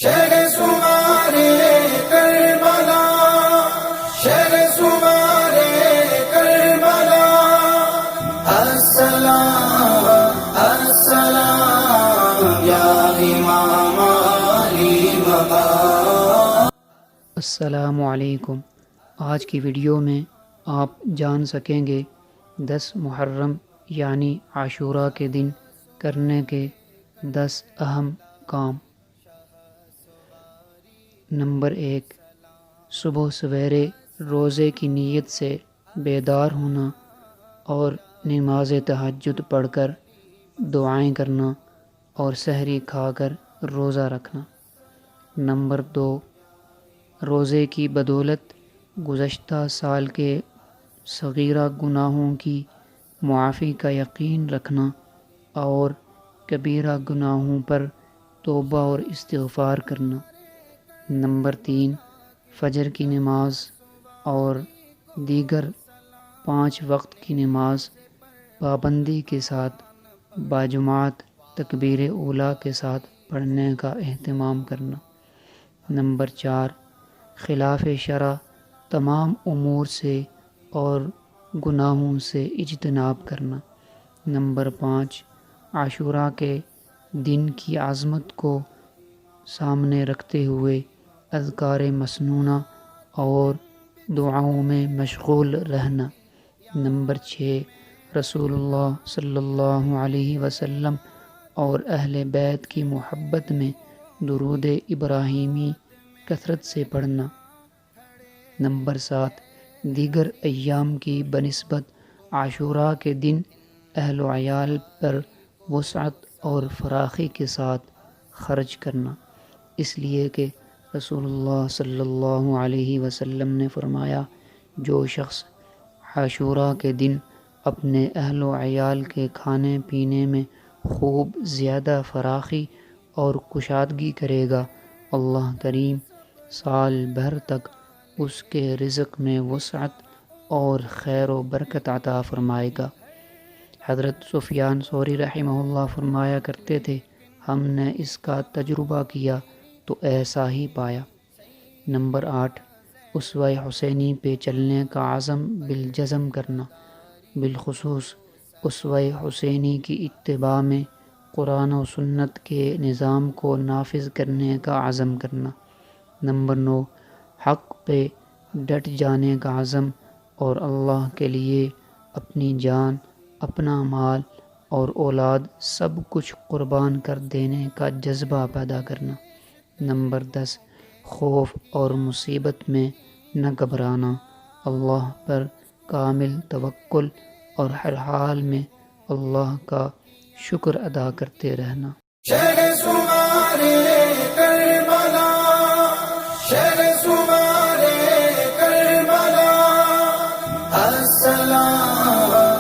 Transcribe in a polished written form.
شہر سمارے کربلا، شہر سمارے کربلا، السلام السلام یا امام علی مقام۔ السلام علیکم۔ آج کی ویڈیو میں آپ جان سکیں گے 10 محرم یعنی عاشوراء کے دن کرنے کے 10 اہم کام۔ نمبر 1، صبح سویرے روزے کی نیت سے بیدار ہونا اور نماز تہجد پڑھ کر دعائیں کرنا اور سحری کھا کر روزہ رکھنا۔ نمبر 2، روزے کی بدولت گزشتہ سال کے صغیرہ گناہوں کی معافی کا یقین رکھنا اور کبیرہ گناہوں پر توبہ اور استغفار کرنا۔ نمبر 3، فجر کی نماز اور دیگر 5 وقت کی نماز پابندی کے ساتھ باجماعت تکبیر اولیٰ کے ساتھ پڑھنے کا اہتمام کرنا۔ نمبر 4، خلاف شرع تمام امور سے اور گناہوں سے اجتناب کرنا۔ نمبر 5، عاشوراء کے دن کی عظمت کو سامنے رکھتے ہوئے اذکار مسنونہ اور دعاؤں میں مشغول رہنا۔ نمبر 6، رسول اللہ صلی اللہ علیہ وسلم اور اہل بیت کی محبت میں درود ابراہیمی کثرت سے پڑھنا۔ نمبر 7، دیگر ایام کی بنسبت عاشوراء کے دن اہل و عیال پر وسعت اور فراخی کے ساتھ خرچ کرنا، اس لیے کہ رسول اللہ صلی اللہ علیہ وسلم نے فرمایا، جو شخص عاشوراء کے دن اپنے اہل و عیال کے کھانے پینے میں خوب زیادہ فراخی اور کشادگی کرے گا، اللہ کریم سال بھر تک اس کے رزق میں وسعت اور خیر و برکت عطا فرمائے گا۔ حضرت سفیان ثوری رحمہ اللہ فرمایا کرتے تھے، ہم نے اس کا تجربہ کیا تو ایسا ہی پایا۔ نمبر 8، اسوہ حسینی پہ چلنے کا عزم بالجزم کرنا، بالخصوص اسوہ حسینی کی اتباع میں قرآن و سنت کے نظام کو نافذ کرنے کا عزم کرنا۔ نمبر 9، حق پہ ڈٹ جانے کا عزم اور اللہ کے لیے اپنی جان، اپنا مال اور اولاد سب کچھ قربان کر دینے کا جذبہ پیدا کرنا۔ نمبر 10، خوف اور مصیبت میں نہ گھبرانا، اللہ پر کامل توکل اور ہر حال میں اللہ کا شکر ادا کرتے رہنا۔ شہر سمارے کربلا، شہر سمارے کربلا، السلام